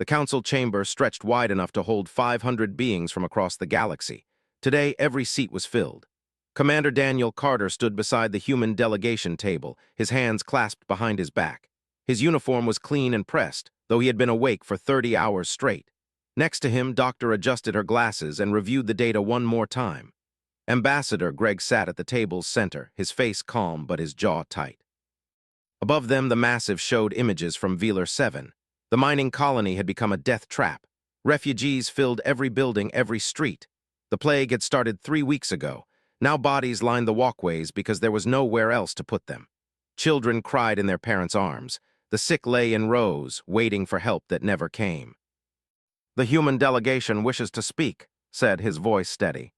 The council chamber stretched wide enough to hold 500 beings from across the galaxy. Today, every seat was filled. Commander Daniel Carter stood beside the human delegation table, his hands clasped behind his back. His uniform was clean and pressed, though he had been awake for 30 hours straight. Next to him, Doctor adjusted her glasses and reviewed the data one more time. Ambassador Greg sat at the table's center, his face calm but his jaw tight. Above them, the massive showed images from Velar 7. The mining colony had become a death trap. Refugees filled every building, every street. The plague had started 3 weeks ago. Now bodies lined the walkways because there was nowhere else to put them. Children cried in their parents' arms. The sick lay in rows, waiting for help that never came. "The human delegation wishes to speak," said, his voice steady.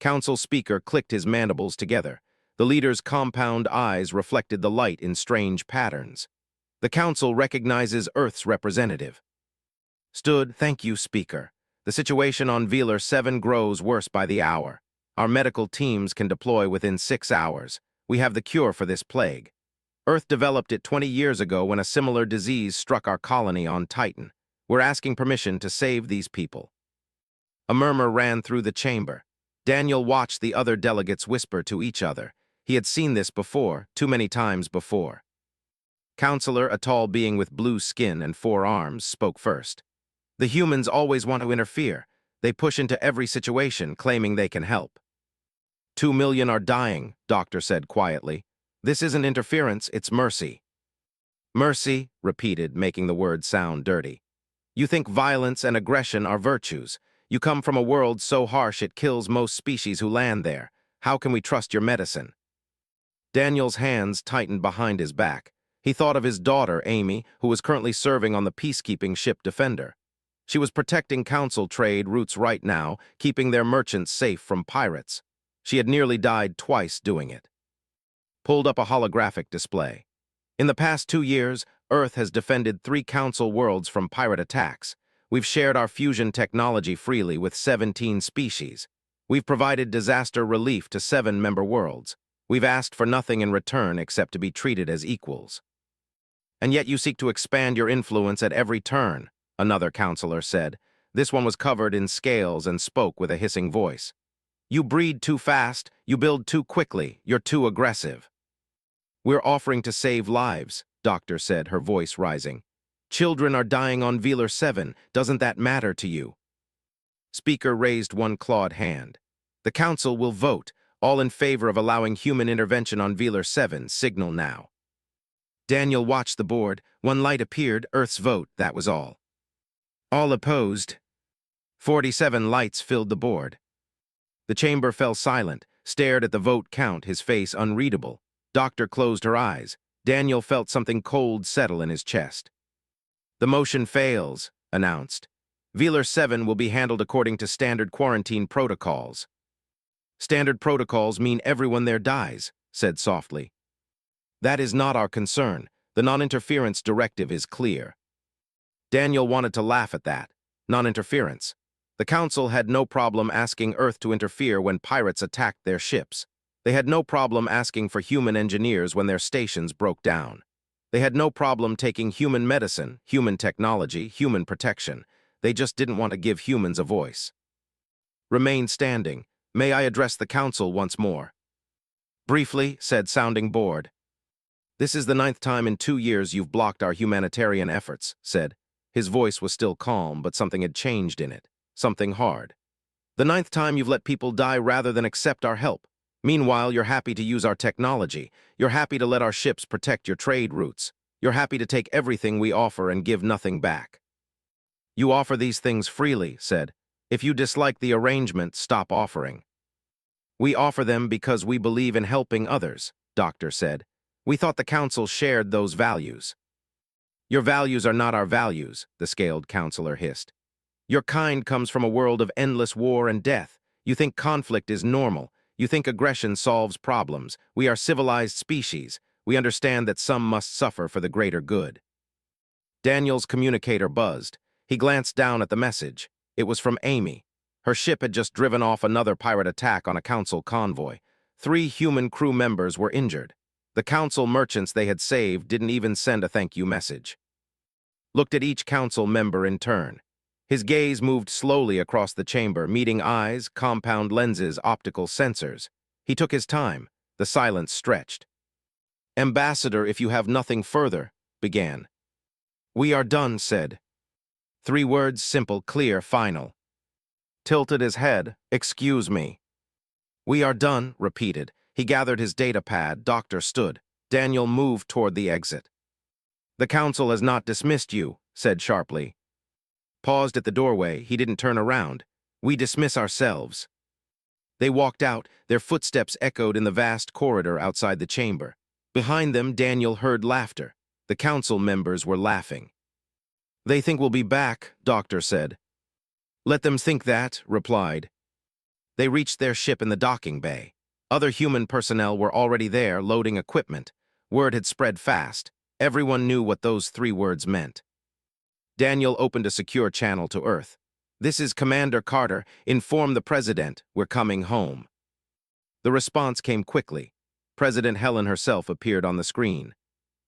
Council speaker clicked his mandibles together. The leader's compound eyes reflected the light in strange patterns. "The council recognizes Earth's representative." Stood, "Thank you, speaker. The situation on Velar 7 grows worse by the hour. Our medical teams can deploy within 6 hours. We have the cure for this plague. Earth developed it 20 years ago when a similar disease struck our colony on Titan. We're asking permission to save these people." A murmur ran through the chamber. Daniel watched the other delegates whisper to each other. He had seen this before, too many times before. Counselor, a tall being with blue skin and 4 arms, spoke first. "The humans always want to interfere. They push into every situation, claiming they can help." 2 million are dying," Doctor said quietly. "This isn't interference, it's mercy." "Mercy," repeated, making the word sound dirty. "You think violence and aggression are virtues. You come from a world so harsh it kills most species who land there. How can we trust your medicine?" Daniel's hands tightened behind his back. He thought of his daughter, Amy, who was currently serving on the peacekeeping ship Defender. She was protecting council trade routes right now, keeping their merchants safe from pirates. She had nearly died twice doing it. Pulled up a holographic display. "In the past 2 years, Earth has defended 3 council worlds from pirate attacks. We've shared our fusion technology freely with 17 species. We've provided disaster relief to 7 member worlds. We've asked for nothing in return except to be treated as equals." "And yet you seek to expand your influence at every turn," another counselor said. This one was covered in scales and spoke with a hissing voice. "You breed too fast, you build too quickly, you're too aggressive." "We're offering to save lives," Doctor said, her voice rising. "Children are dying on Velar 7. Doesn't that matter to you?" Speaker raised one clawed hand. "The council will vote. All in favor of allowing human intervention on Velar 7, signal now." Daniel watched the board. One light appeared, Earth's vote, that was all. "All opposed." 47 lights filled the board. The chamber fell silent, stared at the vote count, his face unreadable. Doctor closed her eyes. Daniel felt something cold settle in his chest. "The motion fails," announced. "Velar 7 will be handled according to standard quarantine protocols." "Standard protocols mean everyone there dies," said softly. "That is not our concern. The non-interference directive is clear." Daniel wanted to laugh at that. Non-interference. The council had no problem asking Earth to interfere when pirates attacked their ships. They had no problem asking for human engineers when their stations broke down. They had no problem taking human medicine, human technology, human protection. They just didn't want to give humans a voice. "Remain standing. May I address the council once more?" "Briefly," said sounding bored. "This is the 9th time in 2 years you've blocked our humanitarian efforts," said. His voice was still calm, but something had changed in it. Something hard. "The 9th time you've let people die rather than accept our help. Meanwhile, you're happy to use our technology. You're happy to let our ships protect your trade routes. You're happy to take everything we offer and give nothing back." "You offer these things freely," said. "If you dislike the arrangement, stop offering." "We offer them because we believe in helping others," Doctor said. "We thought the council shared those values." "Your values are not our values," the scaled counselor hissed. "Your kind comes from a world of endless war and death. You think conflict is normal. You think aggression solves problems. We are civilized species. We understand that some must suffer for the greater good." Daniel's communicator buzzed. He glanced down at the message. It was from Amy. Her ship had just driven off another pirate attack on a council convoy. 3 human crew members were injured. The council merchants they had saved didn't even send a thank you message. looked at each council member in turn. His gaze moved slowly across the chamber, meeting eyes, compound lenses, optical sensors. He took his time. The silence stretched. "Ambassador, if you have nothing further," began. "We are done," said. 3 words, simple, clear, final. Tilted his head. "Excuse me." "We are done," repeated. He gathered his data pad. Doctor stood. Daniel moved toward the exit. "The council has not dismissed you," said sharply. Paused at the doorway. He didn't turn around. "We dismiss ourselves." They walked out. Their footsteps echoed in the vast corridor outside the chamber. Behind them, Daniel heard laughter. The council members were laughing. "They think we'll be back," Doctor said. "Let them think that," replied. They reached their ship in the docking bay. Other human personnel were already there, loading equipment. Word had spread fast. Everyone knew what those 3 words meant. Daniel opened a secure channel to Earth. "This is Commander Carter. Inform the President. We're coming home." The response came quickly. President Helen herself appeared on the screen.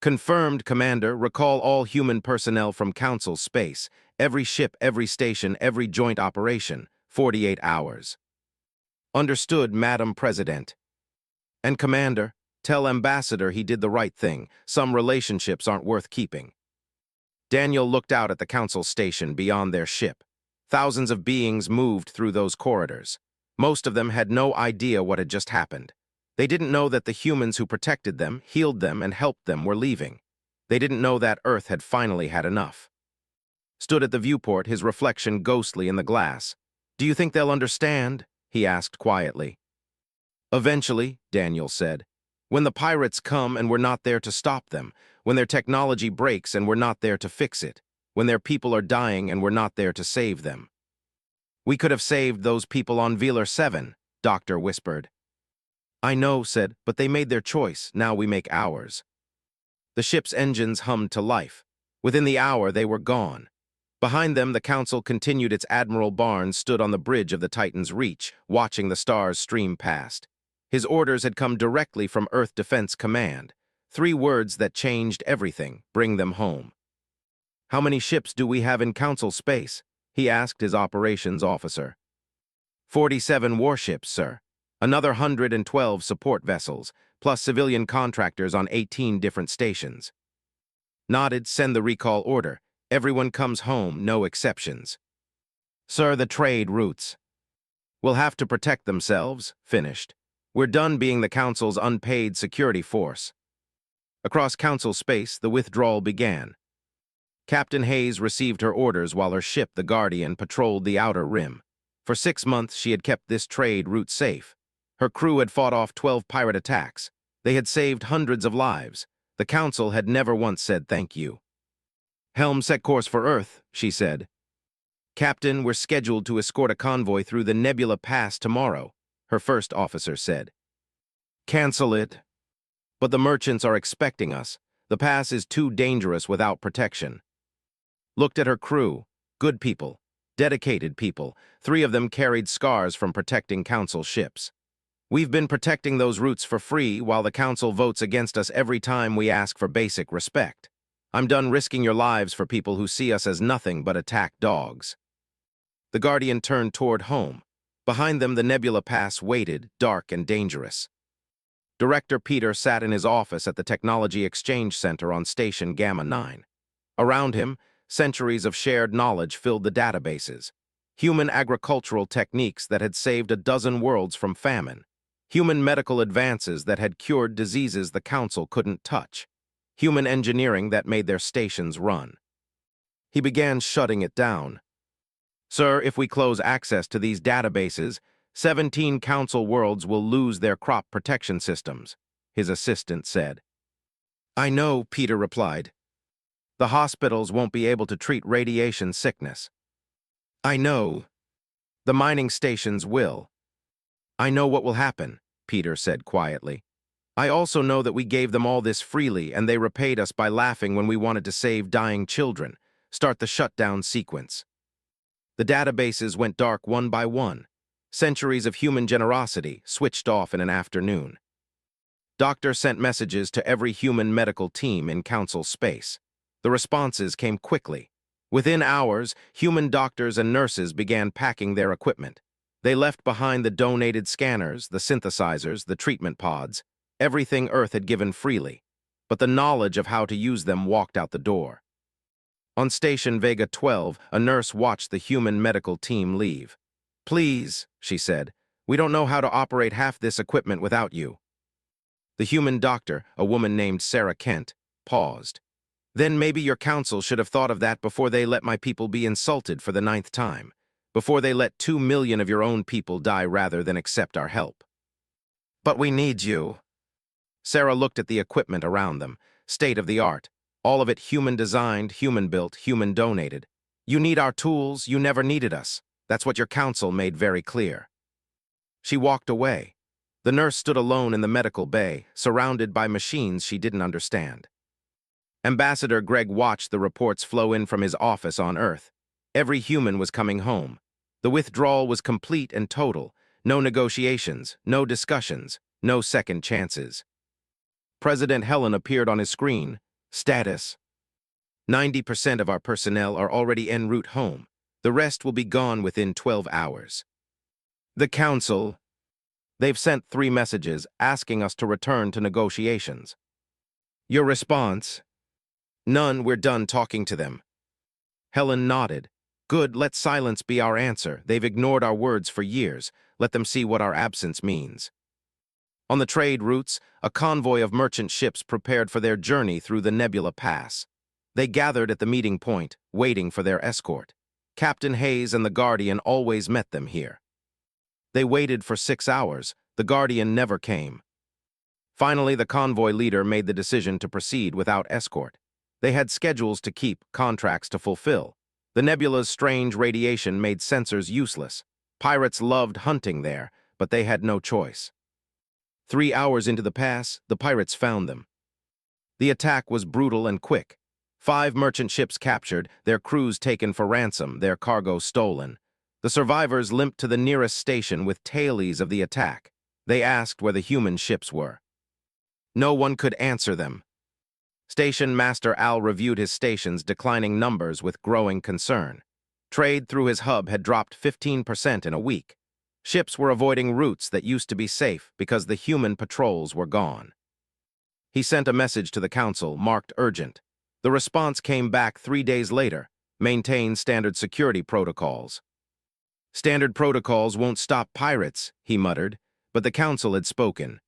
"Confirmed, Commander. Recall all human personnel from Council space. Every ship, every station, every joint operation. 48 hours." "Understood, Madam President." "And Commander, tell Ambassador he did the right thing. Some relationships aren't worth keeping." Daniel looked out at the Council station beyond their ship. Thousands of beings moved through those corridors. Most of them had no idea what had just happened. They didn't know that the humans who protected them, healed them, and helped them were leaving. They didn't know that Earth had finally had enough. Stood at the viewport, his reflection ghostly in the glass. "Do you think they'll understand?" he asked quietly. "Eventually," Daniel said. "When the pirates come and we're not there to stop them. When their technology breaks and we're not there to fix it. When their people are dying and we're not there to save them." "We could have saved those people on Velar 7, Doctor whispered. "I know," said, "but they made their choice. Now we make ours." The ship's engines hummed to life. Within the hour, they were gone. Behind them, the Council continued. Its Admiral Barnes stood on the bridge of the Titan's Reach, watching the stars stream past. His orders had come directly from Earth Defense Command. 3 words that changed everything: bring them home. "How many ships do we have in Council space?" he asked his operations officer. 47 warships, sir. Another 112 support vessels, plus civilian contractors on 18 different stations. Nodded. "Send the recall order. Everyone comes home, no exceptions." "Sir, the trade routes will have to protect themselves," finished. "We're done being the Council's unpaid security force." Across Council space, the withdrawal began. Captain Hayes received her orders while her ship, the Guardian, patrolled the outer rim. For 6 months, she had kept this trade route safe. Her crew had fought off 12 pirate attacks. They had saved hundreds of lives. The Council had never once said thank you. "Helm, set course for Earth," she said. "Captain, we're scheduled to escort a convoy through the Nebula Pass tomorrow," her first officer said. "Cancel it." "But the merchants are expecting us. The pass is too dangerous without protection." Looked at her crew. Good people. Dedicated people. 3 of them carried scars from protecting Council ships. "We've been protecting those routes for free while the Council votes against us every time we ask for basic respect. I'm done risking your lives for people who see us as nothing but attack dogs." The Guardian turned toward home. Behind them, the Nebula Pass waited, dark and dangerous. Director Peter sat in his office at the Technology Exchange Center on Station Gamma 9. Around him, centuries of shared knowledge filled the databases. Human agricultural techniques that had saved a dozen worlds from famine. Human medical advances that had cured diseases the Council couldn't touch. Human engineering that made their stations run. He began shutting it down. "Sir, if we close access to these databases, 17 Council worlds will lose their crop protection systems," his assistant said. "I know," Peter replied. "The hospitals won't be able to treat radiation sickness." "I know. The mining stations will." "I know what will happen," Peter said quietly. "I also know that we gave them all this freely and they repaid us by laughing when we wanted to save dying children. Start the shutdown sequence." The databases went dark one by one. Centuries of human generosity switched off in an afternoon. Doctor sent messages to every human medical team in Council space. The responses came quickly. Within hours, human doctors and nurses began packing their equipment. They left behind the donated scanners, the synthesizers, the treatment pods, everything Earth had given freely. But the knowledge of how to use them walked out the door. On Station Vega 12, a nurse watched the human medical team leave. "Please," she said, "we don't know how to operate half this equipment without you." The human doctor, a woman named Sarah Kent, paused. "Then maybe your council should have thought of that before they let my people be insulted for the 9th time, before they let 2 million of your own people die rather than accept our help." "But we need you." Sarah looked at the equipment around them, state-of-the-art, all of it human-designed, human-built, human-donated. "You need our tools, you never needed us. That's what your council made very clear." She walked away. The nurse stood alone in the medical bay, surrounded by machines she didn't understand. Ambassador Greg watched the reports flow in from his office on Earth. Every human was coming home. The withdrawal was complete and total. No negotiations, no discussions, no second chances. President Helen appeared on his screen. Status: 90% of our personnel are already en route home. The rest will be gone within 12 hours. The Council: they've sent 3 messages asking us to return to negotiations. Your response? None, we're done talking to them. Helen nodded. Good, let silence be our answer. They've ignored our words for years. Let them see what our absence means. On the trade routes, a convoy of merchant ships prepared for their journey through the Nebula Pass. They gathered at the meeting point, waiting for their escort. Captain Hayes and the Guardian always met them here. They waited for 6 hours. The Guardian never came. Finally, the convoy leader made the decision to proceed without escort. They had schedules to keep, contracts to fulfill. The nebula's strange radiation made sensors useless. Pirates loved hunting there, but they had no choice. 3 hours into the pass, the pirates found them. The attack was brutal and quick. 5 merchant ships captured, their crews taken for ransom, their cargo stolen. The survivors limped to the nearest station with tales of the attack. They asked where the human ships were. No one could answer them. Station Master Al reviewed his station's declining numbers with growing concern. Trade through his hub had dropped 15% in a week. Ships were avoiding routes that used to be safe because the human patrols were gone. He sent a message to the Council, marked urgent. The response came back 3 days later. Maintain standard security protocols. Standard protocols won't stop pirates, he muttered, but the Council had spoken.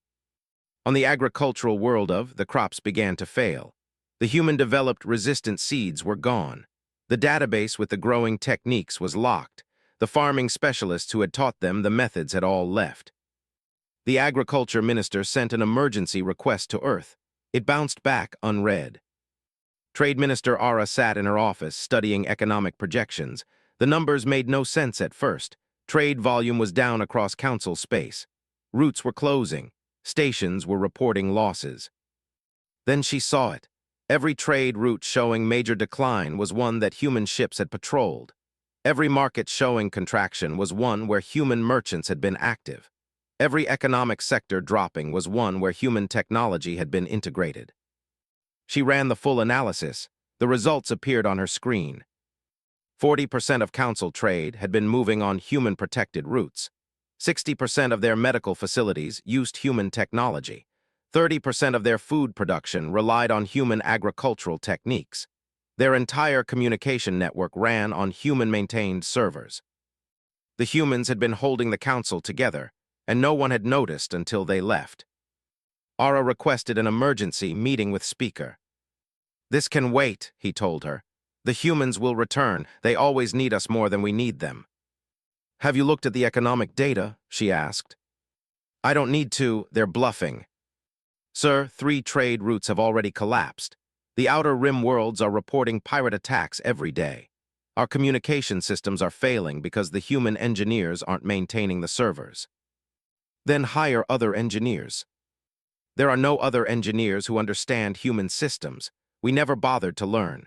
On the agricultural world the crops began to fail. The human-developed resistant seeds were gone. The database with the growing techniques was locked. The farming specialists who had taught them the methods had all left. The agriculture minister sent an emergency request to Earth. It bounced back unread. Trade Minister Ara sat in her office studying economic projections. The numbers made no sense at first. Trade volume was down across Council space. Routes were closing. Stations were reporting losses. Then she saw it. Every trade route showing major decline was one that human ships had patrolled. Every market showing contraction was one where human merchants had been active. Every economic sector dropping was one where human technology had been integrated. She ran the full analysis. The results appeared on her screen. 40% of Council trade had been moving on human-protected routes. 60% of their medical facilities used human technology. 30% of their food production relied on human agricultural techniques. Their entire communication network ran on human-maintained servers. The humans had been holding the Council together, and no one had noticed until they left. Ara requested an emergency meeting with Speaker. This can wait, he told her. The humans will return. They always need us more than we need them. Have you looked at the economic data? She asked. I don't need to, they're bluffing. Sir, 3 trade routes have already collapsed. The outer rim worlds are reporting pirate attacks every day. Our communication systems are failing because the human engineers aren't maintaining the servers. Then hire other engineers. There are no other engineers who understand human systems. We never bothered to learn.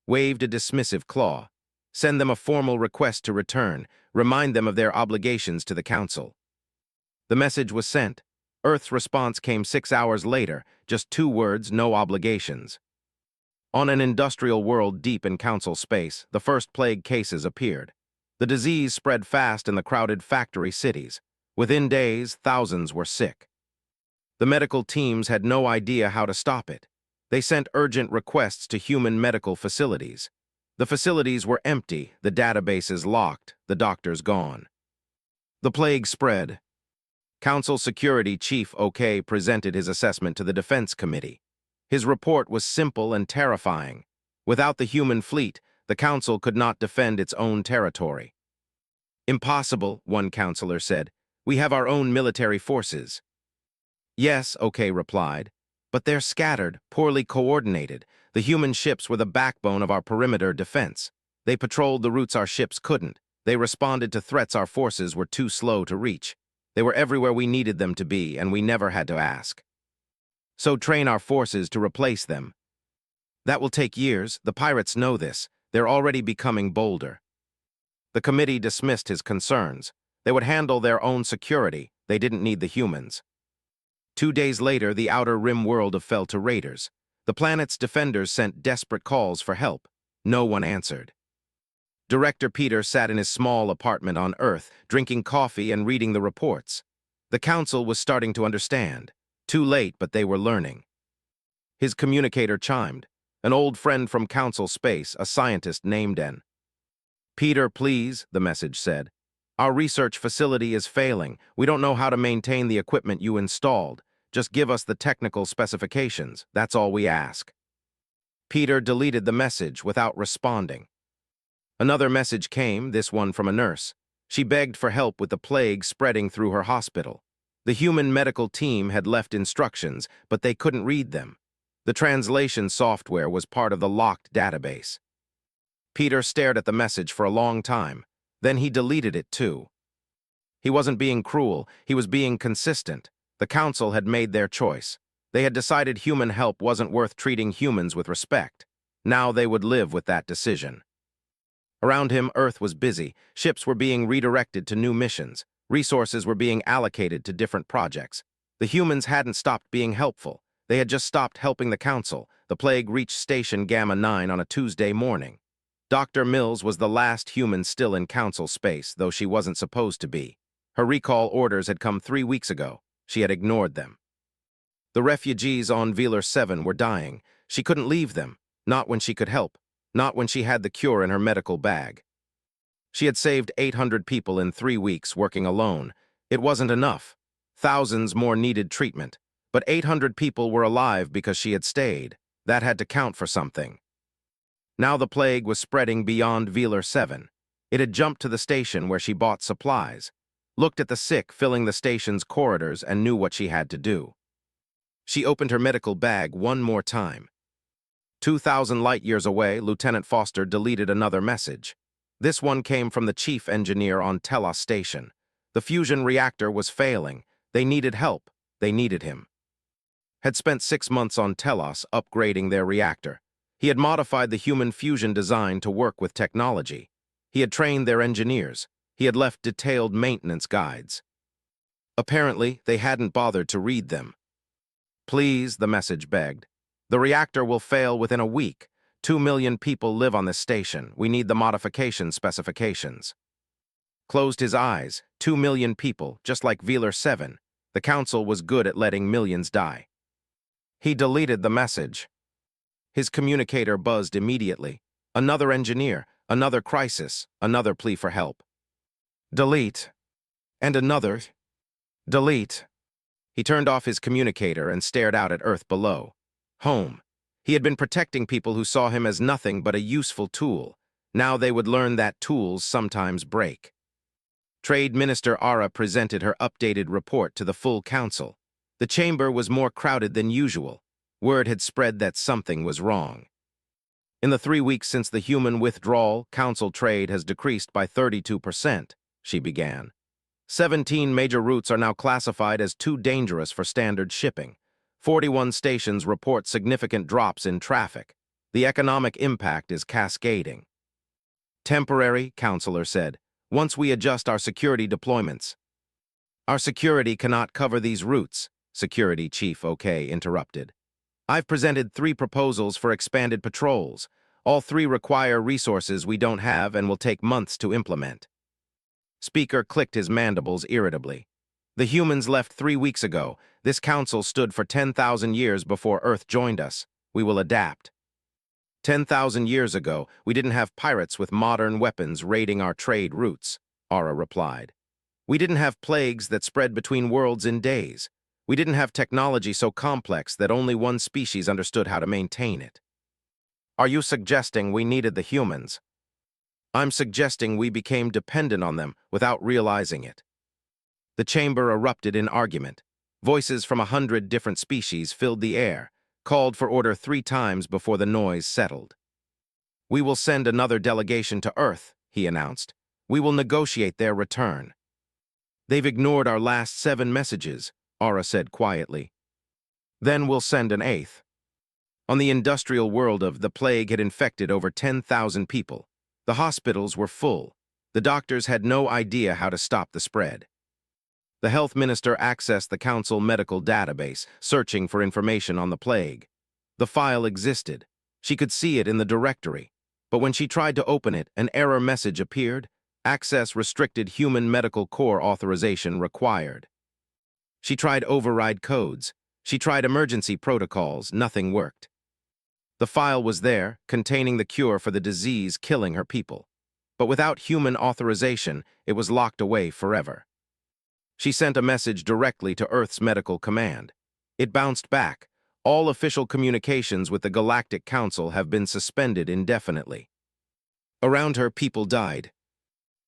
Waved a dismissive claw. Send them a formal request to return. Remind them of their obligations to the Council. The message was sent. Earth's response came 6 hours later, just 2 words, no obligations. On an industrial world deep in Council space, the first plague cases appeared. The disease spread fast in the crowded factory cities. Within days, thousands were sick. The medical teams had no idea how to stop it. They sent urgent requests to human medical facilities. The facilities were empty, the databases locked, the doctors gone. The plague spread. Council Security Chief OK presented his assessment to the Defense Committee. His report was simple and terrifying. Without the human fleet, the Council could not defend its own territory. Impossible, one counselor said. We have our own military forces. Yes, OK replied, but they're scattered, poorly coordinated. The human ships were the backbone of our perimeter defense. They patrolled the routes our ships couldn't. They responded to threats our forces were too slow to reach. They were everywhere we needed them to be, and we never had to ask. So train our forces to replace them. That will take years. The pirates know this. They're already becoming bolder. The committee dismissed his concerns. They would handle their own security. They didn't need the humans. 2 days later, the outer rim world fell to raiders. The planet's defenders sent desperate calls for help. No one answered. Director Peter sat in his small apartment on Earth, drinking coffee and reading the reports. The Council was starting to understand. Too late, but they were learning. His communicator chimed. An old friend from Council space, a scientist named N. Peter, please, the message said. Our research facility is failing. We don't know how to maintain the equipment you installed. Just give us the technical specifications. That's all we ask. Peter deleted the message without responding. Another message came, this one from a nurse. She begged for help with the plague spreading through her hospital. The human medical team had left instructions, but they couldn't read them. The translation software was part of the locked database. Peter stared at the message for a long time. Then he deleted it too. He wasn't being cruel, he was being consistent. The Council had made their choice. They had decided human help wasn't worth treating humans with respect. Now they would live with that decision. Around him, Earth was busy. Ships were being redirected to new missions. Resources were being allocated to different projects. The humans hadn't stopped being helpful. They had just stopped helping the Council. The plague reached Station Gamma 9 on a Tuesday morning. Dr. Mills was the last human still in Council space, though she wasn't supposed to be. Her recall orders had come 3 weeks ago. She had ignored them. The refugees on Velar 7 were dying. She couldn't leave them, not when she could help, not when she had the cure in her medical bag. She had saved 800 people in 3 weeks working alone. It wasn't enough. Thousands more needed treatment. But 800 people were alive because she had stayed. That had to count for something. Now the plague was spreading beyond Velar 7. It had jumped to the station where she bought supplies, looked at the sick filling the station's corridors, and knew what she had to do. She opened her medical bag one more time. 2,000 light-years away, Lieutenant Foster deleted another message. This one came from the chief engineer on Telos Station. The fusion reactor was failing. They needed help. They needed him. Had spent 6 months on Telos upgrading their reactor. He had modified the human fusion design to work with technology. He had trained their engineers. He had left detailed maintenance guides. Apparently, they hadn't bothered to read them. Please, the message begged. The reactor will fail within a week. 2 million people live on this station. We need the modification specifications. Closed his eyes. 2 million people, just like Velar 7. The Council was good at letting millions die. He deleted the message. His communicator buzzed immediately. Another engineer, another crisis, another plea for help. Delete. And another. Delete. He turned off his communicator and stared out at Earth below. Home. He had been protecting people who saw him as nothing but a useful tool. Now they would learn that tools sometimes break. Trade Minister Ara presented her updated report to the full Council. The chamber was more crowded than usual. Word had spread that something was wrong. In the 3 weeks since the human withdrawal, Council trade has decreased by 32%, she began. 17 major routes are now classified as too dangerous for standard shipping. 41 stations report significant drops in traffic. The economic impact is cascading. Temporary, Counselor said, once we adjust our security deployments. Our security cannot cover these routes, Security Chief OK interrupted. I've presented 3 proposals for expanded patrols. All 3 require resources we don't have and will take months to implement. Speaker clicked his mandibles irritably. The humans left 3 weeks ago. This council stood for 10,000 years before Earth joined us. We will adapt. 10,000 years ago, we didn't have pirates with modern weapons raiding our trade routes, Ara replied. We didn't have plagues that spread between worlds in days. We didn't have technology so complex that only one species understood how to maintain it. Are you suggesting we needed the humans? I'm suggesting we became dependent on them without realizing it. The chamber erupted in argument. Voices from 100 different species filled the air, called for order 3 times before the noise settled. We will send another delegation to Earth, he announced. We will negotiate their return. They've ignored our last 7 messages, Ara said quietly. Then we'll send an 8th. On the industrial world the plague had infected over 10,000 people. The hospitals were full. The doctors had no idea how to stop the spread. The health minister accessed the council medical database, searching for information on the plague. The file existed. She could see it in the directory. But when she tried to open it, an error message appeared. Access restricted. Human medical core authorization required. She tried override codes. She tried emergency protocols. Nothing worked. The file was there, containing the cure for the disease killing her people. But without human authorization, it was locked away forever. She sent a message directly to Earth's medical command. It bounced back. All official communications with the Galactic Council have been suspended indefinitely. Around her, people died.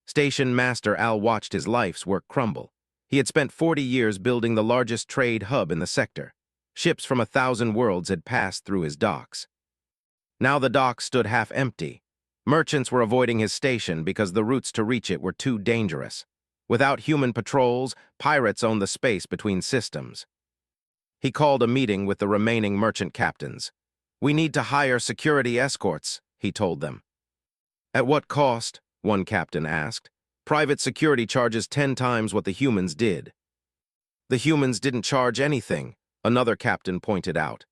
Station Master Al watched his life's work crumble. He had spent 40 years building the largest trade hub in the sector. Ships from 1,000 worlds had passed through his docks. Now the docks stood half empty. Merchants were avoiding his station because the routes to reach it were too dangerous. Without human patrols, pirates owned the space between systems. He called a meeting with the remaining merchant captains. We need to hire security escorts, he told them. At what cost? One captain asked. Private security charges 10 times what the humans did. The humans didn't charge anything, another captain pointed out.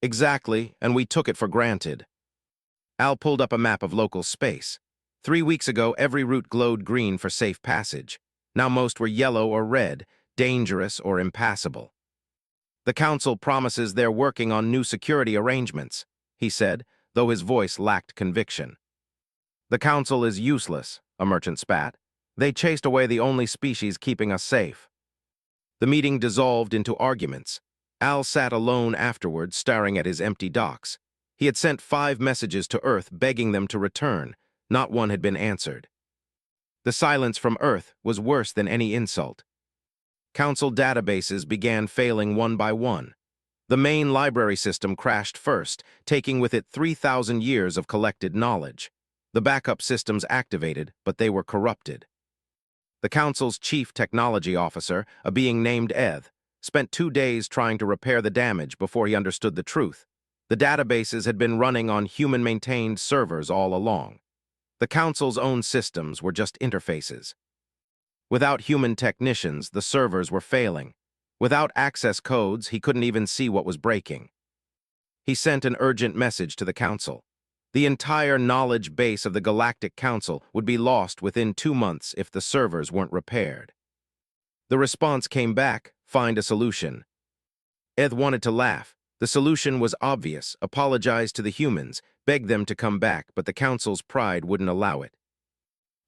Exactly, and we took it for granted. Al pulled up a map of local space. 3 weeks ago, every route glowed green for safe passage. Now most were yellow or red, dangerous or impassable. The council promises they're working on new security arrangements, he said, though his voice lacked conviction. The council is useless, a merchant spat. They chased away the only species keeping us safe. The meeting dissolved into arguments. Al sat alone afterward, staring at his empty docks. He had sent 5 messages to Earth begging them to return. Not one had been answered. The silence from Earth was worse than any insult. Council databases began failing one by one. The main library system crashed first, taking with it 3,000 years of collected knowledge. The backup systems activated, but they were corrupted. The Council's chief technology officer, a being named Eth, spent 2 days trying to repair the damage before he understood the truth. The databases had been running on human-maintained servers all along. The Council's own systems were just interfaces. Without human technicians, the servers were failing. Without access codes, he couldn't even see what was breaking. He sent an urgent message to the Council. The entire knowledge base of the Galactic Council would be lost within 2 months if the servers weren't repaired. The response came back, find a solution. Eth wanted to laugh. The solution was obvious, apologize to the humans, beg them to come back, but the Council's pride wouldn't allow it.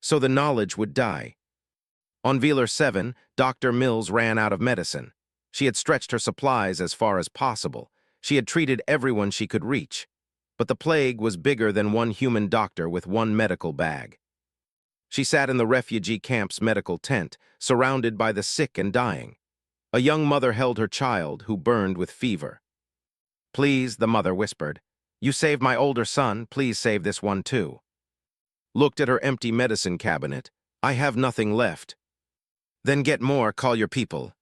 So the knowledge would die. On Velar 7, Dr. Mills ran out of medicine. She had stretched her supplies as far as possible. She had treated everyone she could reach. But the plague was bigger than one human doctor with one medical bag. She sat in the refugee camp's medical tent, surrounded by the sick and dying. A young mother held her child, who burned with fever. Please, the mother whispered. You saved my older son, please save this one too. Looked at her empty medicine cabinet. I have nothing left. Then get more, call your people.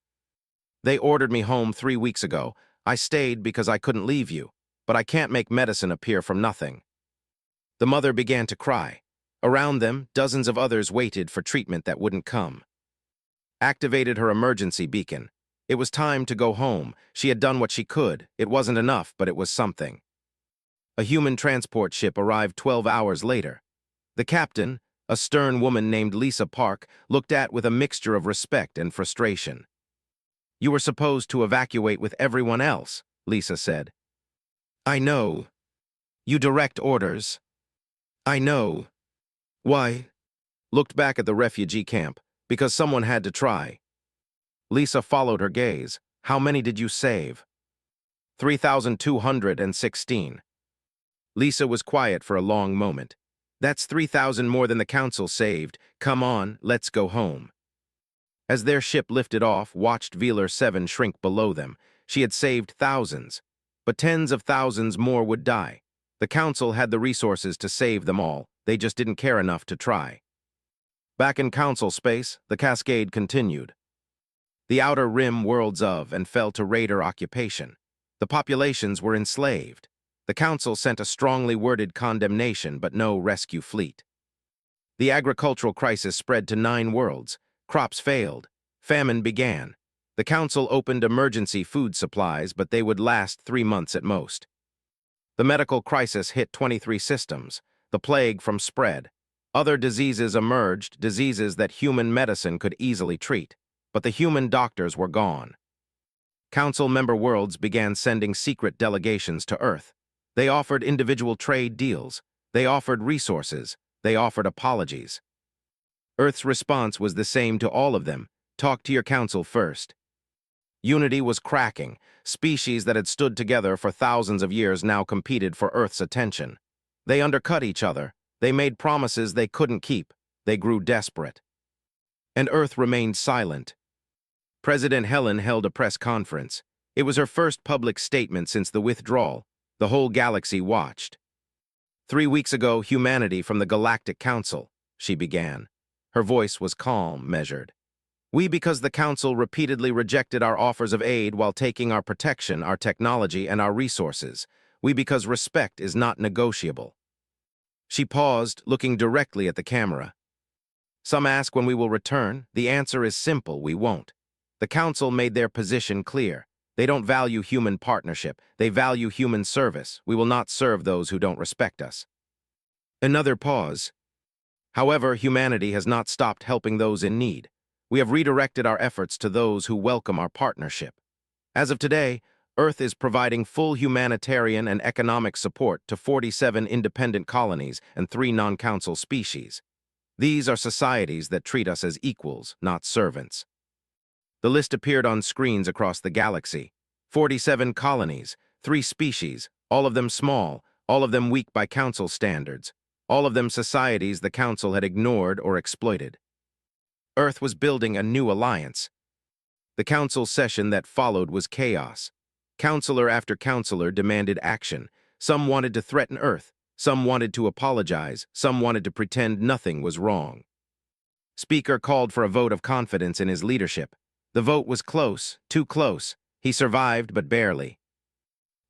They ordered me home 3 weeks ago. I stayed because I couldn't leave you, but I can't make medicine appear from nothing. The mother began to cry. Around them, dozens of others waited for treatment that wouldn't come. Activated her emergency beacon. It was time to go home. She had done what she could. It wasn't enough, but it was something. A human transport ship arrived 12 hours later. The captain, a stern woman named Lisa Park, looked at with a mixture of respect and frustration. "You were supposed to evacuate with everyone else," Lisa said. "I know. You direct orders." "I know." "Why?" Looked back at the refugee camp. "Because someone had to try." Lisa followed her gaze. "How many did you save?" 3,216. Lisa was quiet for a long moment. "That's 3,000 more than the council saved. Come on, let's go home." As their ship lifted off, watched Velar 7 shrink below them. She had saved thousands, but tens of thousands more would die. The council had the resources to save them all. They just didn't care enough to try. Back in council space, the cascade continued. The outer rim worlds of and fell to raider occupation. The populations were enslaved. The council sent a strongly worded condemnation, but no rescue fleet. The agricultural crisis spread to 9 worlds. Crops failed. Famine began. The council opened emergency food supplies, but they would last 3 months at most. The medical crisis hit 23 systems. The plague from spread. Other diseases emerged, diseases that human medicine could easily treat. But the human doctors were gone. Council member worlds began sending secret delegations to Earth. They offered individual trade deals. They offered resources. They offered apologies. Earth's response was the same to all of them. Talk to your council first. Unity was cracking. Species that had stood together for thousands of years now competed for Earth's attention. They undercut each other. They made promises they couldn't keep. They grew desperate. And Earth remained silent. President Helen held a press conference. It was her first public statement since the withdrawal. The whole galaxy watched. 3 weeks ago, humanity from the Galactic Council, she began. Her voice was calm, measured. We, because the Council repeatedly rejected our offers of aid while taking our protection, our technology, and our resources. We, because respect is not negotiable. She paused, looking directly at the camera. Some ask when we will return. The answer is simple: we won't. The Council made their position clear. They don't value human partnership. They value human service. We will not serve those who don't respect us. Another pause. However, humanity has not stopped helping those in need. We have redirected our efforts to those who welcome our partnership. As of today, Earth is providing full humanitarian and economic support to 47 independent colonies and 3 non-council species. These are societies that treat us as equals, not servants. The list appeared on screens across the galaxy. 47 colonies, 3 species, all of them small, all of them weak by council standards, all of them societies the council had ignored or exploited. Earth was building a new alliance. The council session that followed was chaos. Counselor after counselor demanded action. Some wanted to threaten Earth, some wanted to apologize, some wanted to pretend nothing was wrong. Speaker called for a vote of confidence in his leadership. The vote was close, too close. He survived, but barely.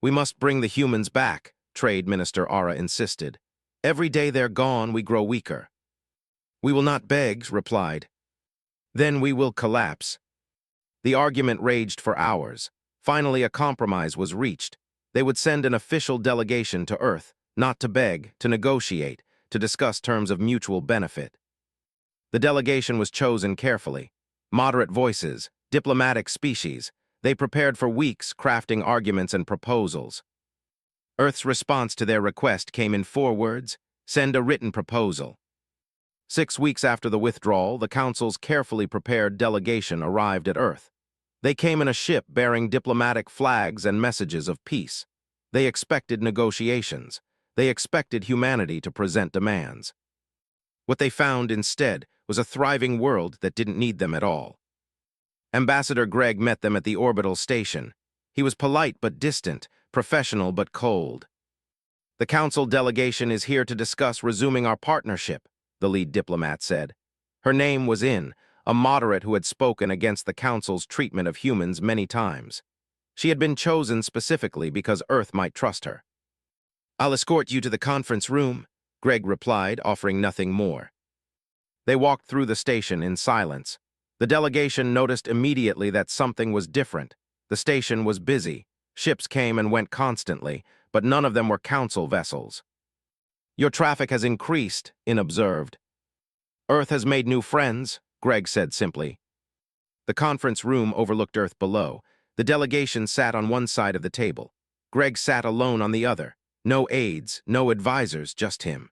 We must bring the humans back, Trade Minister Ara insisted. Every day they're gone, we grow weaker. We will not beg, replied. Then we will collapse. The argument raged for hours. Finally, a compromise was reached. They would send an official delegation to Earth, not to beg, to negotiate, to discuss terms of mutual benefit. The delegation was chosen carefully. Moderate voices, diplomatic species. They prepared for weeks, crafting arguments and proposals. Earth's response to their request came in 4 words: send a written proposal. 6 weeks after the withdrawal, the Council's carefully prepared delegation arrived at Earth. They came in a ship bearing diplomatic flags and messages of peace. They expected negotiations. They expected humanity to present demands. What they found instead was a thriving world that didn't need them at all. Ambassador Greg met them at the orbital station. He was polite but distant, professional but cold. The Council delegation is here to discuss resuming our partnership, the lead diplomat said. Her name was In, a moderate who had spoken against the Council's treatment of humans many times. She had been chosen specifically because Earth might trust her. I'll escort you to the conference room, Greg replied, offering nothing more. They walked through the station in silence. The delegation noticed immediately that something was different. The station was busy. Ships came and went constantly, but none of them were council vessels. Your traffic has increased, In observed. Earth has made new friends, Greg said simply. The conference room overlooked Earth below. The delegation sat on one side of the table. Greg sat alone on the other. No aides, no advisors, just him.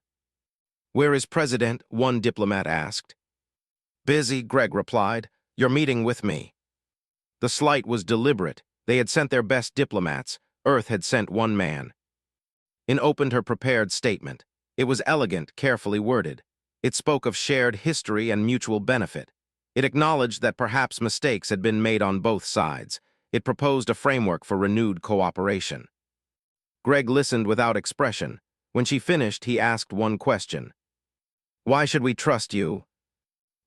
Where is President? One diplomat asked. Busy, Greg replied. You're meeting with me. The slight was deliberate. They had sent their best diplomats. Earth had sent one man. In opened her prepared statement. It was elegant, carefully worded. It spoke of shared history and mutual benefit. It acknowledged that perhaps mistakes had been made on both sides. It proposed a framework for renewed cooperation. Greg listened without expression. When she finished, he asked one question. Why should we trust you?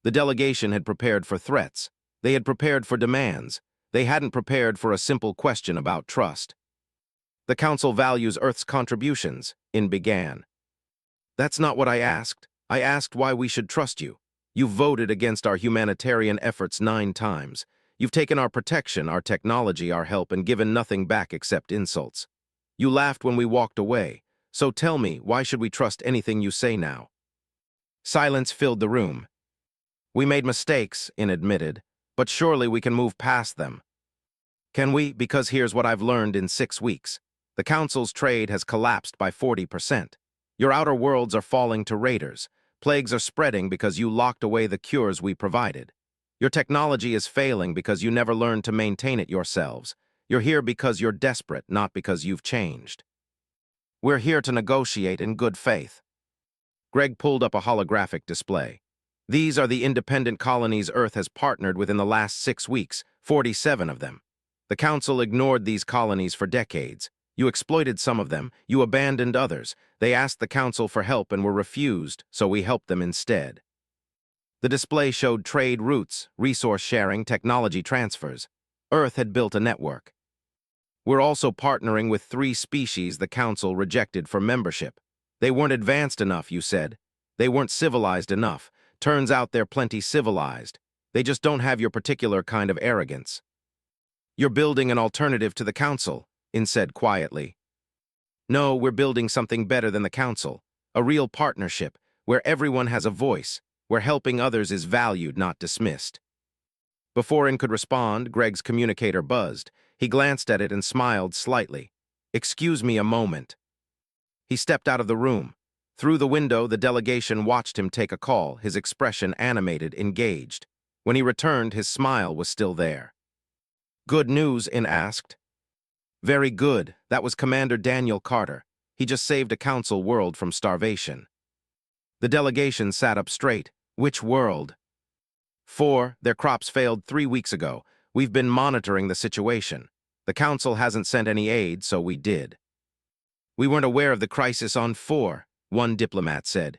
The delegation had prepared for threats. They had prepared for demands. They hadn't prepared for a simple question about trust. The Council values Earth's contributions, In began. That's not what I asked. I asked why we should trust you. You've voted against our humanitarian efforts 9 times. You've taken our protection, our technology, our help, and given nothing back except insults. You laughed when we walked away. So tell me, why should we trust anything you say now? Silence filled the room. We made mistakes, In admitted, but surely we can move past them. Can we? Because here's what I've learned in 6 weeks. The Council's trade has collapsed by 40%. Your outer worlds are falling to raiders. Plagues are spreading because you locked away the cures we provided. Your technology is failing because you never learned to maintain it yourselves. You're here because you're desperate, not because you've changed. We're here to negotiate in good faith. Greg pulled up a holographic display. These are the independent colonies Earth has partnered with in the last 6 weeks, 47 of them. The Council ignored these colonies for decades. You exploited some of them, you abandoned others. They asked the Council for help and were refused, so we helped them instead. The display showed trade routes, resource sharing, technology transfers. Earth had built a network. We're also partnering with 3 species the Council rejected for membership. They weren't advanced enough, you said. They weren't civilized enough. Turns out they're plenty civilized. They just don't have your particular kind of arrogance. You're building an alternative to the Council, In said quietly. No, we're building something better than the Council. A real partnership, where everyone has a voice, where helping others is valued, not dismissed. Before In could respond, Greg's communicator buzzed. He glanced at it and smiled slightly. Excuse me a moment. He stepped out of the room. Through the window, the delegation watched him take a call, his expression animated, engaged. When he returned, his smile was still there. Good news, In asked. Very good. That was Commander Daniel Carter. He just saved a Council world from starvation. The delegation sat up straight. Which world? 4. Their crops failed 3 weeks ago. We've been monitoring the situation. The Council hasn't sent any aid, so we did. We weren't aware of the crisis on 4, one diplomat said.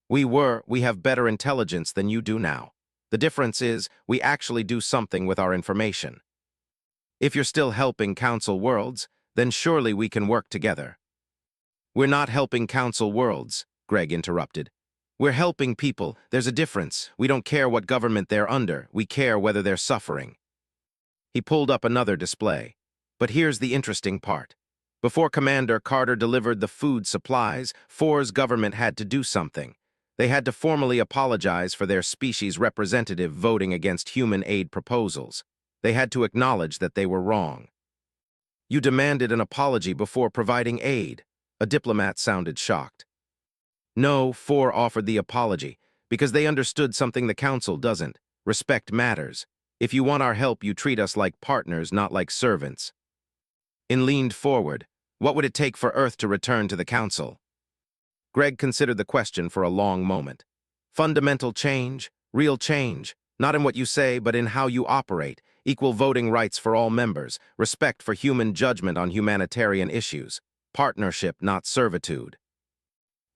We have better intelligence than you do now. The difference is, we actually do something with our information. If you're still helping Council worlds, then surely we can work together. We're not helping Council worlds, Greg interrupted. We're helping people. There's a difference. We don't care what government they're under. We care whether they're suffering. He pulled up another display. But here's the interesting part. Before Commander Carter delivered the food supplies, 4's government had to do something. They had to formally apologize for their species representative voting against human aid proposals. They had to acknowledge that they were wrong. You demanded an apology before providing aid. A diplomat sounded shocked. No, 4 offered the apology, because they understood something the Council doesn't. Respect matters. If you want our help, you treat us like partners, not like servants. In leaned forward. What would it take for Earth to return to the Council? Greg considered the question for a long moment. Fundamental change, real change, not in what you say, but in how you operate. Equal voting rights for all members, respect for human judgment on humanitarian issues, partnership, not servitude.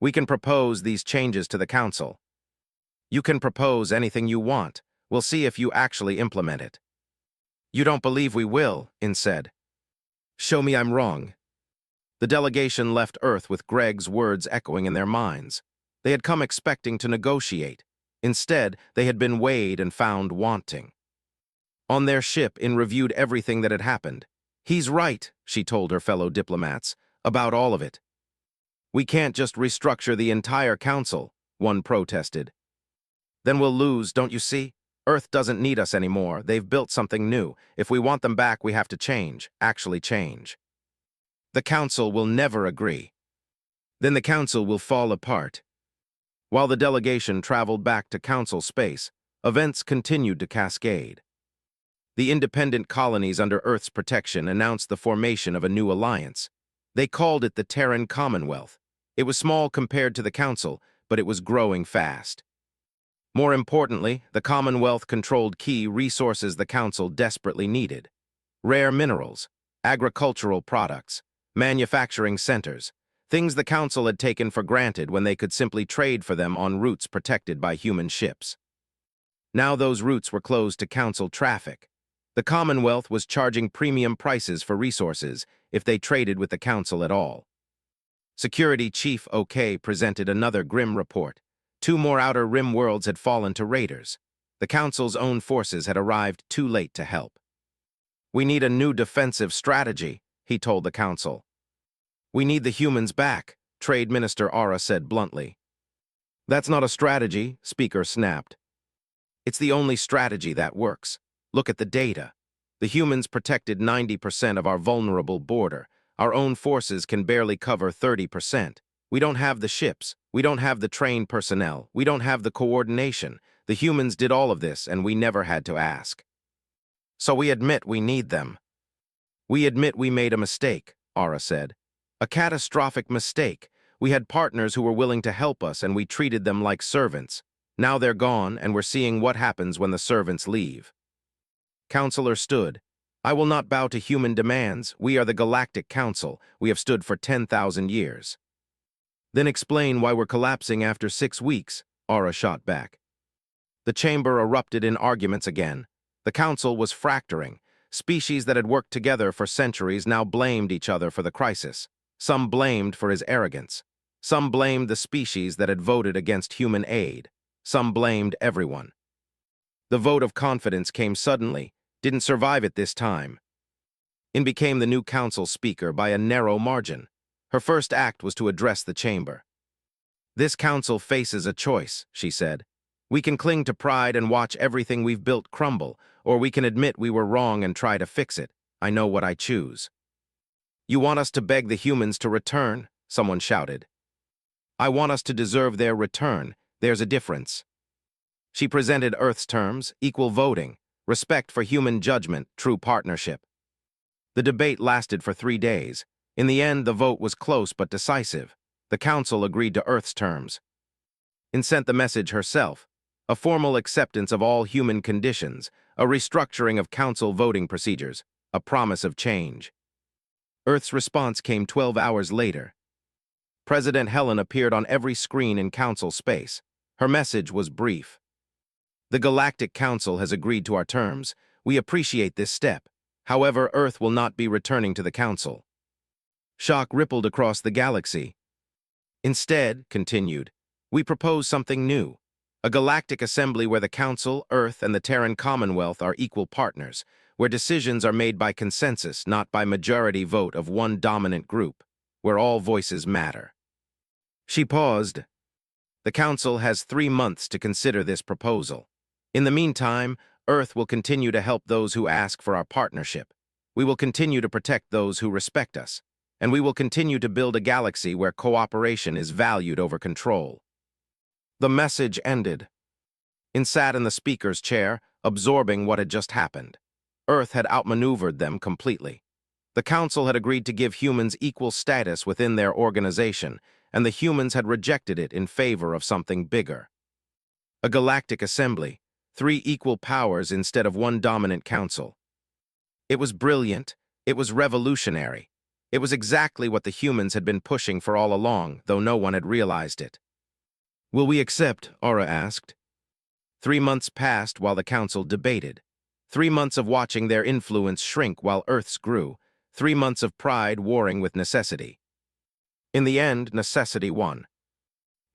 We can propose these changes to the Council. You can propose anything you want. We'll see if you actually implement it. You don't believe we will, In said. Show me I'm wrong. The delegation left Earth with Greg's words echoing in their minds. They had come expecting to negotiate. Instead, they had been weighed and found wanting. On their ship, In reviewed everything that had happened. "He's right," she told her fellow diplomats, "about all of it. We can't just restructure the entire council," one protested. "Then we'll lose, don't you see? Earth doesn't need us anymore. They've built something new. If we want them back, we have to change, actually change. The council will never agree. Then the council will fall apart." While the delegation traveled back to council space, events continued to cascade. The independent colonies under Earth's protection announced the formation of a new alliance. They called it the Terran Commonwealth. It was small compared to the council, but it was growing fast. More importantly, the Commonwealth controlled key resources the council desperately needed: rare minerals, agricultural products, manufacturing centers, things the council had taken for granted when they could simply trade for them on routes protected by human ships. Now those routes were closed to council traffic. The Commonwealth was charging premium prices for resources if they traded with the council at all. Security Chief OK presented another grim report. 2 more Outer Rim worlds had fallen to raiders. The council's own forces had arrived too late to help. "We need a new defensive strategy," he told the council. "We need the humans back," Trade Minister Aura said bluntly. "That's not a strategy," Speaker snapped. "It's the only strategy that works. Look at the data. The humans protected 90% of our vulnerable border. Our own forces can barely cover 30%. We don't have the ships. We don't have the trained personnel. We don't have the coordination. The humans did all of this, and we never had to ask. So we admit we need them." "We admit we made a mistake," Aura said. "A catastrophic mistake. We had partners who were willing to help us, and we treated them like servants. Now they're gone, and we're seeing what happens when the servants leave." Counselor stood. "I will not bow to human demands. We are the Galactic Council. We have stood for 10,000 years. "Then explain why we're collapsing after 6 weeks," Aura shot back. The chamber erupted in arguments again. The council was fracturing. Species that had worked together for centuries now blamed each other for the crisis. Some blamed for his arrogance. Some blamed the species that had voted against human aid. Some blamed everyone. The vote of confidence came suddenly, didn't survive it this time. In became the new council speaker by a narrow margin. Her first act was to address the chamber. "This council faces a choice," she said. "We can cling to pride and watch everything we've built crumble, or we can admit we were wrong and try to fix it. I know what I choose." "You want us to beg the humans to return?" someone shouted. "I want us to deserve their return. There's a difference." She presented Earth's terms: equal voting, respect for human judgment, true partnership. The debate lasted for 3 days. In the end, the vote was close but decisive. The council agreed to Earth's terms and sent the message herself: a formal acceptance of all human conditions, a restructuring of council voting procedures, a promise of change. Earth's response came 12 hours later. President Helen appeared on every screen in council space. Her message was brief. "The Galactic Council has agreed to our terms. We appreciate this step. However, Earth will not be returning to the council." Shock rippled across the galaxy. "Instead," continued, "we propose something new. A galactic assembly where the Council, Earth, and the Terran Commonwealth are equal partners, where decisions are made by consensus, not by majority vote of one dominant group, where all voices matter." She paused. "The Council has 3 months to consider this proposal. In the meantime, Earth will continue to help those who ask for our partnership. We will continue to protect those who respect us. And we will continue to build a galaxy where cooperation is valued over control." The message ended. In sat in the speaker's chair, absorbing what had just happened. Earth had outmaneuvered them completely. The council had agreed to give humans equal status within their organization, and the humans had rejected it in favor of something bigger. A galactic assembly, 3 equal powers instead of one dominant council. It was brilliant. It was revolutionary. It was exactly what the humans had been pushing for all along, though no one had realized it. "Will we accept?" Aura asked. 3 months passed while the council debated. 3 months of watching their influence shrink while Earth's grew. 3 months of pride warring with necessity. In the end, necessity won.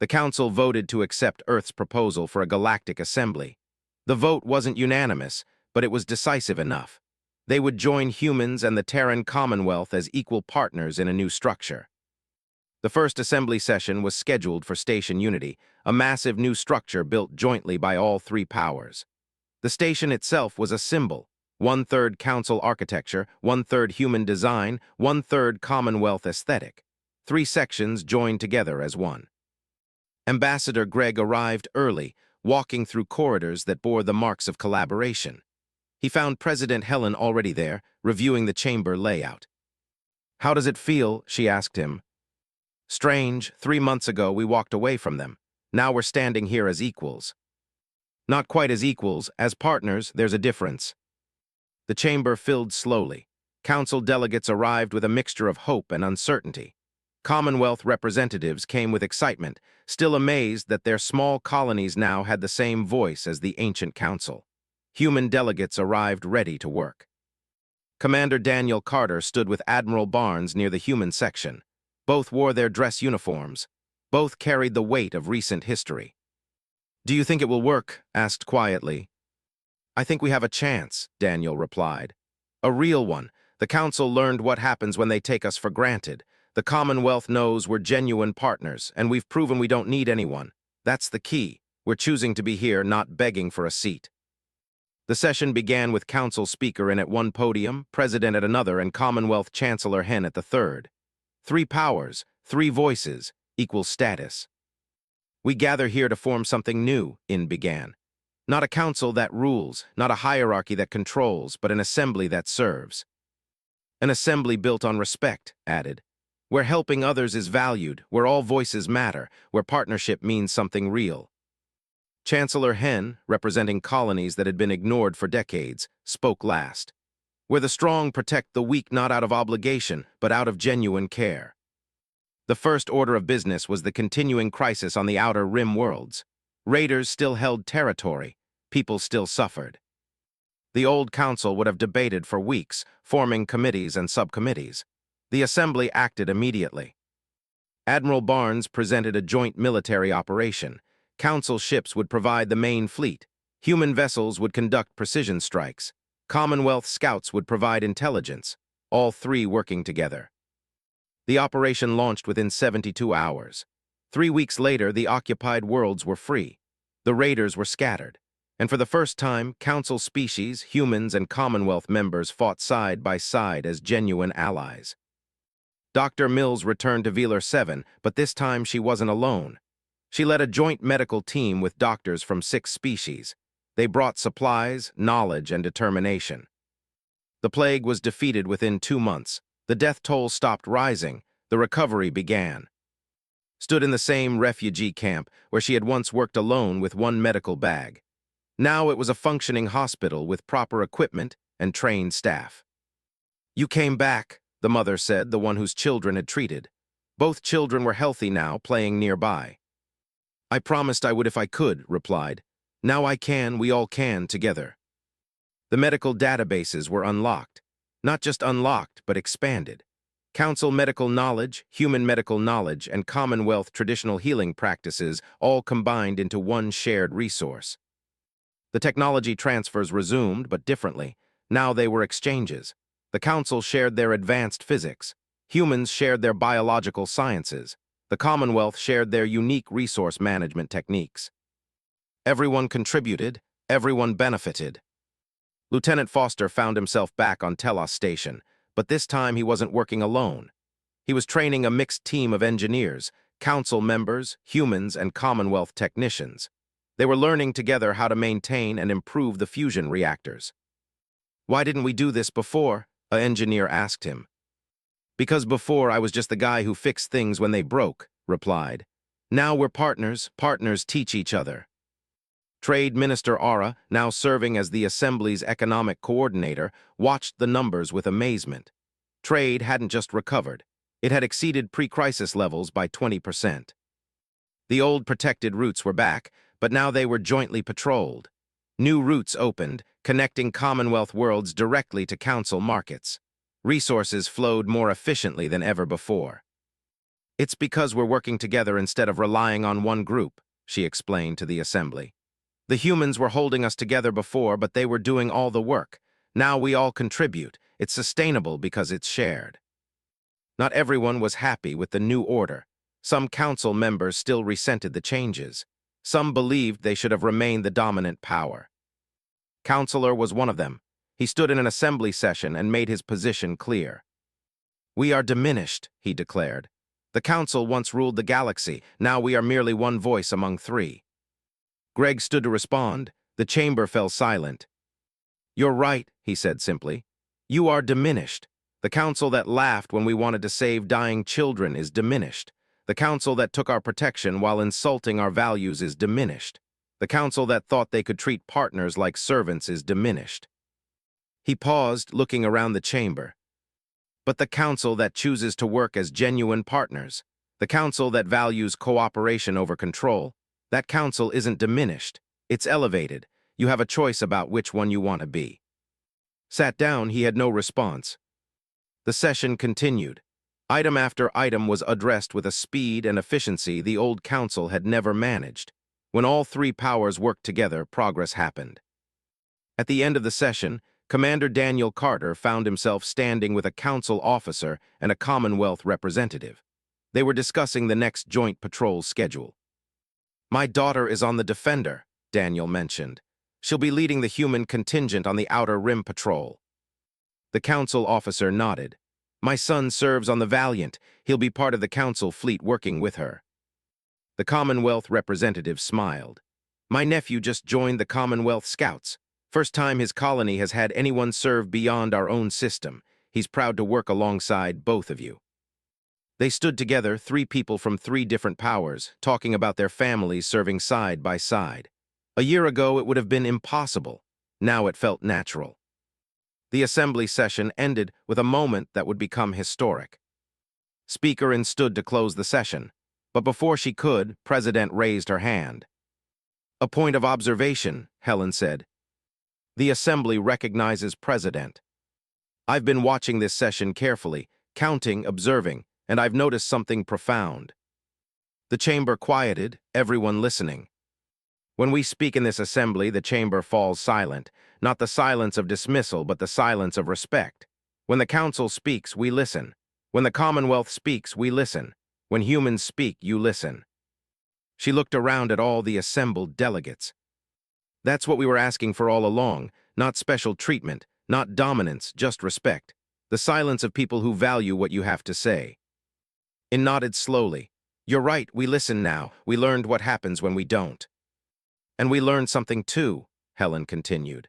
The Council voted to accept Earth's proposal for a galactic assembly. The vote wasn't unanimous, but it was decisive enough. They would join humans and the Terran Commonwealth as equal partners in a new structure. The first assembly session was scheduled for Station Unity, a massive new structure built jointly by all three powers. The station itself was a symbol: one-third Council architecture, one-third human design, one-third Commonwealth aesthetic. Three sections joined together as one. Ambassador Greg arrived early, walking through corridors that bore the marks of collaboration. He found President Helen already there, reviewing the chamber layout. "How does it feel?" she asked him. "Strange. 3 months ago we walked away from them. Now we're standing here as equals." "Not quite as equals. As partners, there's a difference." The chamber filled slowly. Council delegates arrived with a mixture of hope and uncertainty. Commonwealth representatives came with excitement, still amazed that their small colonies now had the same voice as the ancient council. Human delegates arrived ready to work. Commander Daniel Carter stood with Admiral Barnes near the human section. Both wore their dress uniforms. Both carried the weight of recent history. "Do you think it will work?" asked quietly. "I think we have a chance," Daniel replied. "A real one. The Council learned what happens when they take us for granted. The Commonwealth knows we're genuine partners, and we've proven we don't need anyone. That's the key. We're choosing to be here, not begging for a seat." The session began with Council Speaker in at one podium, President at another, and Commonwealth Chancellor Hen at the third. Three powers, three voices, equal status. "We gather here to form something new," In began. "Not a council that rules, not a hierarchy that controls, but an assembly that serves." "An assembly built on respect," added. "Where helping others is valued, where all voices matter, where partnership means something real." Chancellor Hen, representing colonies that had been ignored for decades, spoke last. "Where the strong protect the weak not out of obligation, but out of genuine care." The first order of business was the continuing crisis on the Outer Rim worlds. Raiders still held territory. People still suffered. The old council would have debated for weeks, forming committees and subcommittees. The assembly acted immediately. Admiral Barnes presented a joint military operation. Council ships would provide the main fleet. Human vessels would conduct precision strikes. Commonwealth scouts would provide intelligence, all three working together. The operation launched within 72 hours. 3 weeks later, the occupied worlds were free. The raiders were scattered. And for the first time, Council species, humans, and Commonwealth members fought side by side as genuine allies. Dr. Mills returned to Velar 7, but this time she wasn't alone. She led a joint medical team with doctors from 6 species. They brought supplies, knowledge, and determination. The plague was defeated within 2 months. The death toll stopped rising. The recovery began. Stood in the same refugee camp where she had once worked alone with one medical bag. Now it was a functioning hospital with proper equipment and trained staff. "You came back," the mother said, the one whose children had treated. Both children were healthy now, playing nearby. "I promised I would if I could," replied. "Now I can, we all can, together." The medical databases were unlocked. Not just unlocked, but expanded. Council medical knowledge, human medical knowledge, and Commonwealth traditional healing practices all combined into one shared resource. The technology transfers resumed, but differently. Now they were exchanges. The Council shared their advanced physics. Humans shared their biological sciences. The Commonwealth shared their unique resource management techniques. Everyone contributed, everyone benefited. Lieutenant Foster found himself back on Telos Station, but this time he wasn't working alone. He was training a mixed team of engineers, Council members, humans, and Commonwealth technicians. They were learning together how to maintain and improve the fusion reactors. "Why didn't we do this before?" an engineer asked him. "Because before I was just the guy who fixed things when they broke," replied. "Now we're partners. Partners teach each other." Trade Minister Ara, now serving as the Assembly's economic coordinator, watched the numbers with amazement. Trade hadn't just recovered. It had exceeded pre-crisis levels by 20%. The old protected routes were back, but now they were jointly patrolled. New routes opened, connecting Commonwealth worlds directly to Council markets. Resources flowed more efficiently than ever before. It's because we're working together instead of relying on one group, she explained to the assembly. The humans were holding us together before, but they were doing all the work. Now we all contribute. It's sustainable because it's shared. Not everyone was happy with the new order. Some council members still resented the changes. Some believed they should have remained the dominant power. Counselor was one of them. He stood in an assembly session and made his position clear. We are diminished, he declared. The council once ruled the galaxy. Now we are merely one voice among three. Greg stood to respond. The chamber fell silent. You're right, he said simply. You are diminished. The council that laughed when we wanted to save dying children is diminished. The council that took our protection while insulting our values is diminished. The council that thought they could treat partners like servants is diminished. He paused, looking around the chamber. But the council that chooses to work as genuine partners, the council that values cooperation over control, that council isn't diminished. It's elevated. You have a choice about which one you want to be. Sat down, he had no response. The session continued. Item after item was addressed with a speed and efficiency the old council had never managed. When all three powers worked together, progress happened. At the end of the session, Commander Daniel Carter found himself standing with a council officer and a Commonwealth representative. They were discussing the next joint patrol schedule. My daughter is on the Defender, Daniel mentioned. She'll be leading the human contingent on the Outer Rim Patrol. The council officer nodded. My son serves on the Valiant. He'll be part of the council fleet working with her. The Commonwealth representative smiled. My nephew just joined the Commonwealth Scouts. First time his colony has had anyone serve beyond our own system. He's proud to work alongside both of you. They stood together, three people from three different powers, talking about their families serving side by side. A year ago, it would have been impossible. Now it felt natural. The assembly session ended with a moment that would become historic. Speaker stood to close the session, but before she could, President raised her hand. A point of observation, Helen said. The assembly recognizes President. I've been watching this session carefully, counting, observing, and I've noticed something profound. The chamber quieted, everyone listening. When we speak in this assembly, the chamber falls silent, not the silence of dismissal, but the silence of respect. When the council speaks, we listen. When the Commonwealth speaks, we listen. When humans speak, you listen. She looked around at all the assembled delegates. That's what we were asking for all along, not special treatment, not dominance, just respect. The silence of people who value what you have to say. In nodded slowly. You're right, we listen now. We learned what happens when we don't. And we learned something too, Helen continued.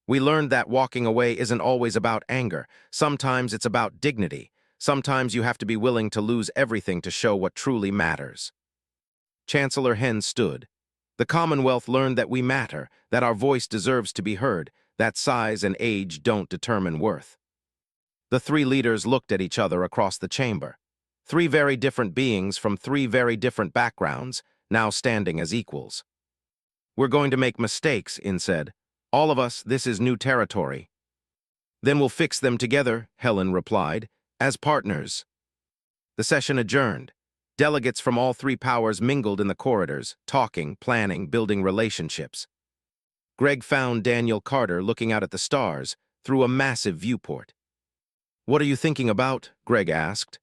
We learned that walking away isn't always about anger. Sometimes it's about dignity. Sometimes you have to be willing to lose everything to show what truly matters. Chancellor Hen stood. The Commonwealth learned that we matter, that our voice deserves to be heard, that size and age don't determine worth. The three leaders looked at each other across the chamber. Three very different beings from three very different backgrounds, now standing as equals. We're going to make mistakes, In said. All of us, this is new territory. Then we'll fix them together, Helen replied, as partners. The session adjourned. Delegates from all three powers mingled in the corridors, talking, planning, building relationships. Greg found Daniel Carter looking out at the stars through a massive viewport. What are you thinking about? Greg asked.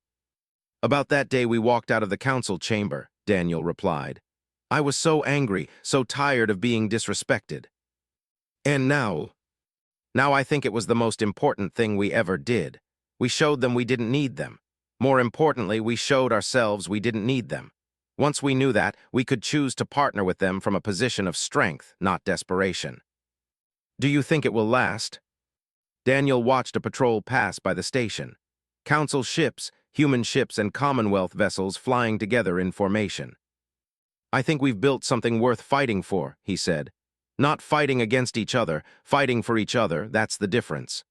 About that day we walked out of the council chamber, Daniel replied. I was so angry, so tired of being disrespected. And now I think it was the most important thing we ever did. We showed them we didn't need them. More importantly, we showed ourselves we didn't need them. Once we knew that, we could choose to partner with them from a position of strength, not desperation. Do you think it will last? Daniel watched a patrol pass by the station. Council ships, human ships, and Commonwealth vessels flying together in formation. I think we've built something worth fighting for, he said. Not fighting against each other, fighting for each other, that's the difference.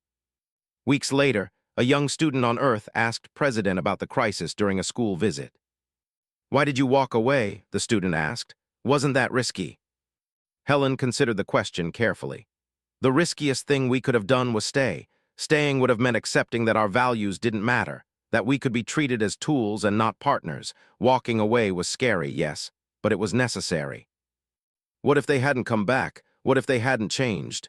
Weeks later, a young student on Earth asked President about the crisis during a school visit. Why did you walk away? The student asked. Wasn't that risky? Helen considered the question carefully. The riskiest thing we could have done was stay. Staying would have meant accepting that our values didn't matter. That we could be treated as tools and not partners. Walking away was scary, yes, but it was necessary. What if they hadn't come back? What if they hadn't changed?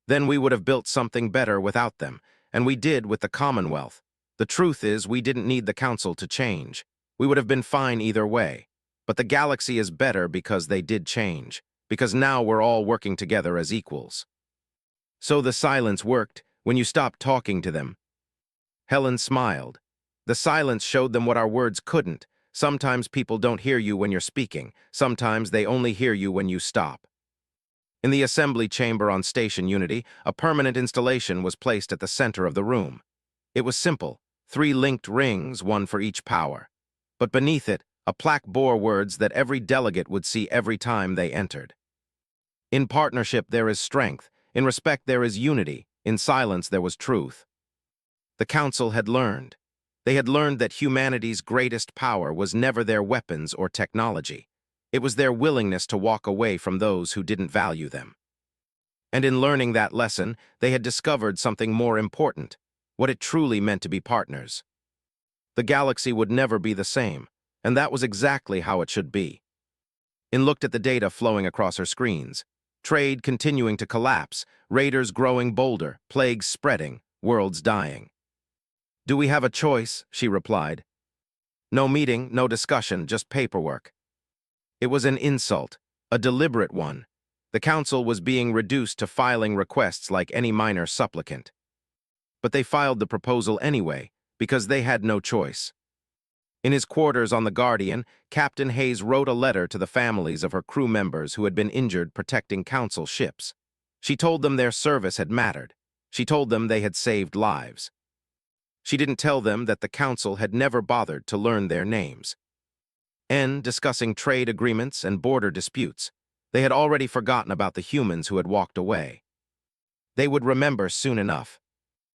Then we would have built something better without them, and we did with the Commonwealth. The truth is, we didn't need the Council to change. We would have been fine either way. But the galaxy is better because they did change, because now we're all working together as equals. So the silence worked when you stopped talking to them. Helen smiled. The silence showed them what our words couldn't. Sometimes people don't hear you when you're speaking. Sometimes they only hear you when you stop. In the assembly chamber on Station Unity, a permanent installation was placed at the center of the room. It was simple, 3 linked rings, one for each power. But beneath it, a plaque bore words that every delegate would see every time they entered. In partnership there is strength, in respect there is unity, in silence there was truth. The Council had learned. They had learned that humanity's greatest power was never their weapons or technology. It was their willingness to walk away from those who didn't value them. And in learning that lesson, they had discovered something more important, what it truly meant to be partners. The galaxy would never be the same, and that was exactly how it should be. In looked at the data flowing across her screens, trade continuing to collapse, raiders growing bolder, plagues spreading, worlds dying. "Do we have a choice?" she replied. "No meeting, no discussion, just paperwork." It was an insult, a deliberate one. The Council was being reduced to filing requests like any minor supplicant. But they filed the proposal anyway, because they had no choice. In his quarters on the Guardian, Captain Hayes wrote a letter to the families of her crew members who had been injured protecting Council ships. She told them their service had mattered. She told them they had saved lives. She didn't tell them that the Council had never bothered to learn their names. Discussing trade agreements and border disputes. They had already forgotten about the humans who had walked away. They would remember soon enough.